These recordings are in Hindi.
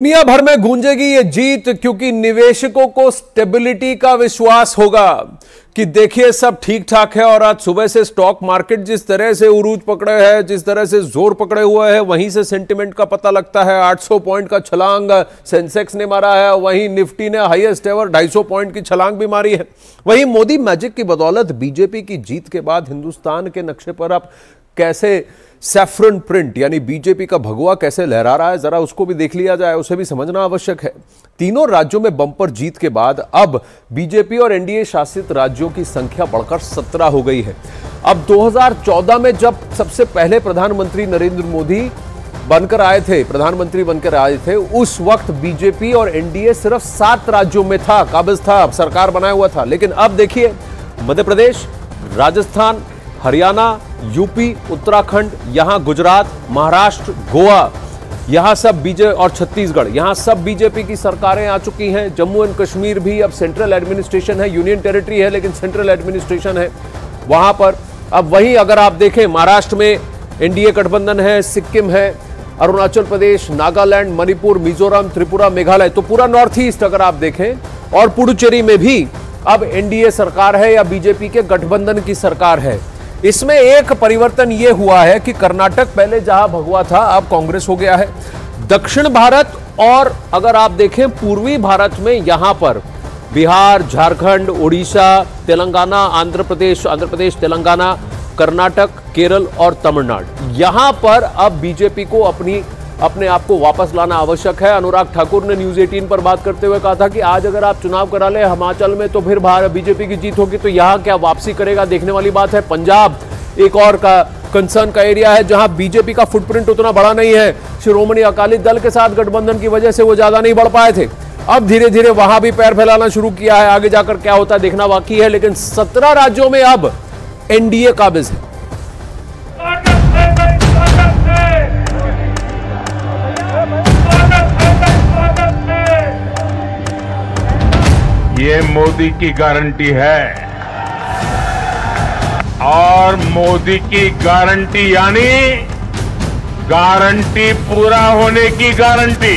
दुनिया भर में गूंजेगी ये जीत, क्योंकि निवेशकों को स्टेबिलिटी का विश्वास होगा कि देखिए सब ठीक ठाक है। और आज सुबह से स्टॉक मार्केट जिस तरह से उरूज पकड़े है, जिस तरह से जोर पकड़े हुए है, वहीं से सेंटिमेंट का पता लगता है। 800 पॉइंट का छलांग सेंसेक्स ने मारा है, वहीं निफ्टी ने हाईएस्ट एवर 250 पॉइंट की छलांग भी मारी है। वहीं मोदी मैजिक की बदौलत बीजेपी की जीत के बाद हिंदुस्तान के नक्शे पर अब कैसे सैफरन प्रिंट यानी बीजेपी का भगवा कैसे लहरा रहा है, जरा उसको भी देख लिया जाए, उसे भी समझना आवश्यक है। तीनों राज्यों में बंपर जीत के बाद अब बीजेपी और एनडीए शासित राज्यों की संख्या बढ़कर 17 हो गई है। अब 2014 में जब सबसे पहले प्रधानमंत्री नरेंद्र मोदी प्रधानमंत्री बनकर आए थे, उस वक्त बीजेपी और एनडीए सिर्फ 7 राज्यों में था, काबिज था, सरकार बनाया हुआ था। लेकिन अब देखिए, मध्य प्रदेश, राजस्थान, हरियाणा, यूपी, उत्तराखंड, यहां गुजरात, महाराष्ट्र, गोवा, यहां सब बीजेपी और छत्तीसगढ़, यहां सब बीजेपी की सरकारें आ चुकी हैं। जम्मू एंड कश्मीर भी अब सेंट्रल एडमिनिस्ट्रेशन है, यूनियन टेरिटरी है लेकिन सेंट्रल एडमिनिस्ट्रेशन है वहां पर। अब वहीं अगर आप देखें, महाराष्ट्र में एनडीए गठबंधन है, सिक्किम है, अरुणाचल प्रदेश, नागालैंड, मणिपुर, मिजोरम, त्रिपुरा, मेघालय, तो पूरा नॉर्थ ईस्ट अगर आप देखें, और पुडुचेरी में भी अब एनडीए सरकार है या बीजेपी के गठबंधन की सरकार है। इसमें एक परिवर्तन यह हुआ है कि कर्नाटक पहले जहां भगवा था अब कांग्रेस हो गया है। दक्षिण भारत और अगर आप देखें पूर्वी भारत में, यहां पर बिहार, झारखंड, उड़ीसा, तेलंगाना, आंध्र प्रदेश, तेलंगाना, कर्नाटक, केरल और तमिलनाडु, यहां पर अब बीजेपी को अपने आप को वापस लाना आवश्यक है। अनुराग ठाकुर ने न्यूज 18 पर बात करते हुए कहा था कि आज अगर आप चुनाव करा ले हिमाचल में तो फिर बीजेपी की जीत होगी, तो यहां क्या वापसी करेगा, देखने वाली बात है। पंजाब एक और का कंसर्न का एरिया है जहां बीजेपी का फुटप्रिंट उतना बड़ा नहीं है, शिरोमणि अकाली दल के साथ गठबंधन की वजह से वो ज्यादा नहीं बढ़ पाए थे। अब धीरे धीरे वहां भी पैर फैलाना शुरू किया है, आगे जाकर क्या होता है देखना बाकी है। लेकिन 17 राज्यों में अब एनडीए काबिज है। ये मोदी की गारंटी है, और मोदी की गारंटी यानी गारंटी पूरा होने की गारंटी।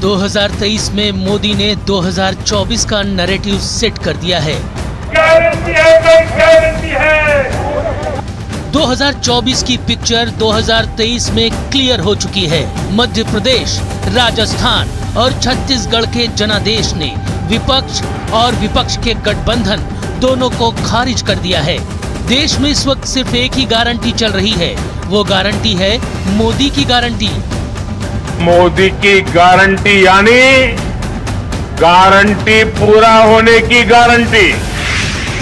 2023 में मोदी ने 2024 का नैरेटिव सेट कर दिया है। गारंटी है 2024 की पिक्चर 2023 में क्लियर हो चुकी है। मध्य प्रदेश, राजस्थान और छत्तीसगढ़ के जनादेश ने विपक्ष और विपक्ष के गठबंधन दोनों को खारिज कर दिया है। देश में इस वक्त सिर्फ एक ही गारंटी चल रही है, वो गारंटी है मोदी की गारंटी। मोदी की गारंटी यानी गारंटी पूरा होने की गारंटी।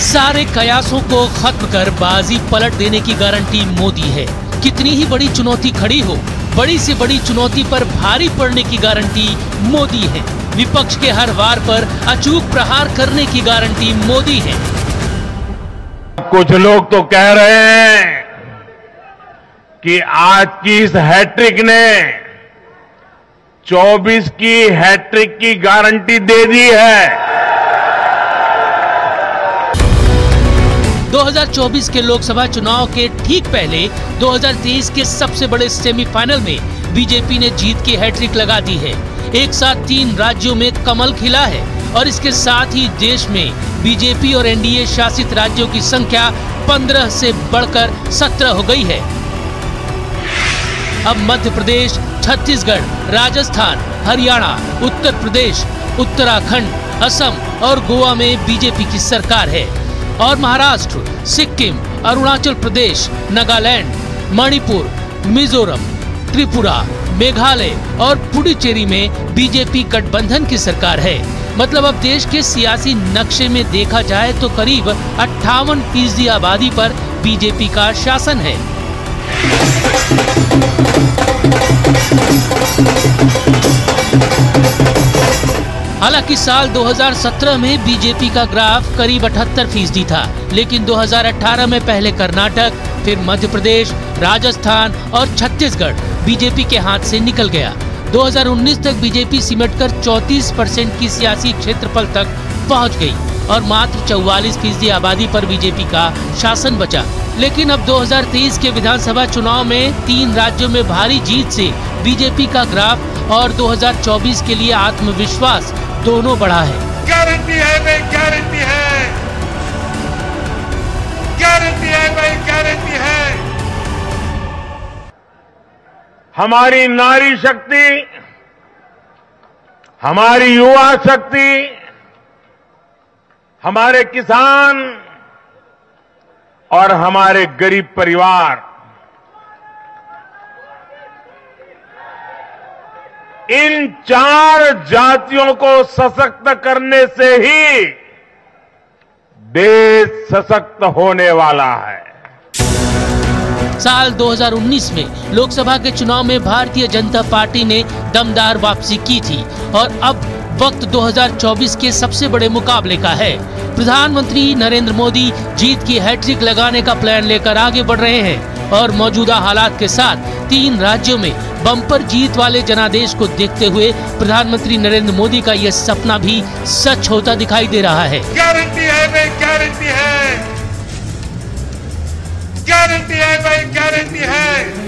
सारे कयासों को खत्म कर बाजी पलट देने की गारंटी मोदी है। कितनी ही बड़ी चुनौती खड़ी हो, बड़ी से बड़ी चुनौती पर भारी पड़ने की गारंटी मोदी है। विपक्ष के हर वार पर अचूक प्रहार करने की गारंटी मोदी है। कुछ लोग तो कह रहे हैं कि आज की इस हैट्रिक ने 24 की हैट्रिक की गारंटी दे दी है। 2024 के लोकसभा चुनाव के ठीक पहले 2023 के सबसे बड़े सेमीफाइनल में बीजेपी ने जीत की हैट्रिक लगा दी है। एक साथ 3 राज्यों में कमल खिला है और इसके साथ ही देश में बीजेपी और एनडीए शासित राज्यों की संख्या 15 से बढ़कर 17 हो गई है। अब मध्य प्रदेश, छत्तीसगढ़, राजस्थान, हरियाणा, उत्तर प्रदेश, उत्तराखंड, असम और गोवा में बीजेपी की सरकार है, और महाराष्ट्र, सिक्किम, अरुणाचल प्रदेश, नागालैंड, मणिपुर, मिजोरम, त्रिपुरा, मेघालय और पुडुचेरी में बीजेपी गठबंधन की सरकार है। मतलब अब देश के सियासी नक्शे में देखा जाए तो करीब 58% आबादी पर बीजेपी का शासन है। हालांकि साल 2017 में बीजेपी का ग्राफ करीब 78% था, लेकिन 2018 में पहले कर्नाटक, फिर मध्य प्रदेश, राजस्थान और छत्तीसगढ़ बीजेपी के हाथ से निकल गया। 2019 तक बीजेपी सिमटकर 34% की सियासी क्षेत्रफल तक पहुंच गई और मात्र 44% आबादी पर बीजेपी का शासन बचा। लेकिन अब 2023 के विधानसभा चुनाव में 3 राज्यों में भारी जीत से बीजेपी का ग्राफ और 2024 के लिए आत्मविश्वास दोनों बढ़ा है। गारंटी है भाई, गारंटी है, गारंटी है भाई, गारंटी है। हमारी नारी शक्ति, हमारी युवा शक्ति, हमारे किसान और हमारे गरीब परिवार, इन 4 जातियों को सशक्त करने से ही देश सशक्त होने वाला है। साल 2019 में लोकसभा के चुनाव में भारतीय जनता पार्टी ने दमदार वापसी की थी और अब वक्त 2024 के सबसे बड़े मुकाबले का है। प्रधानमंत्री नरेंद्र मोदी जीत की हैट्रिक लगाने का प्लान लेकर आगे बढ़ रहे हैं और मौजूदा हालात के साथ 3 राज्यों में बम्पर जीत वाले जनादेश को देखते हुए प्रधानमंत्री नरेंद्र मोदी का यह सपना भी सच होता दिखाई दे रहा है। गारंटी है भाई, गारंटी है, गारंटी है भाई, गारंटी है।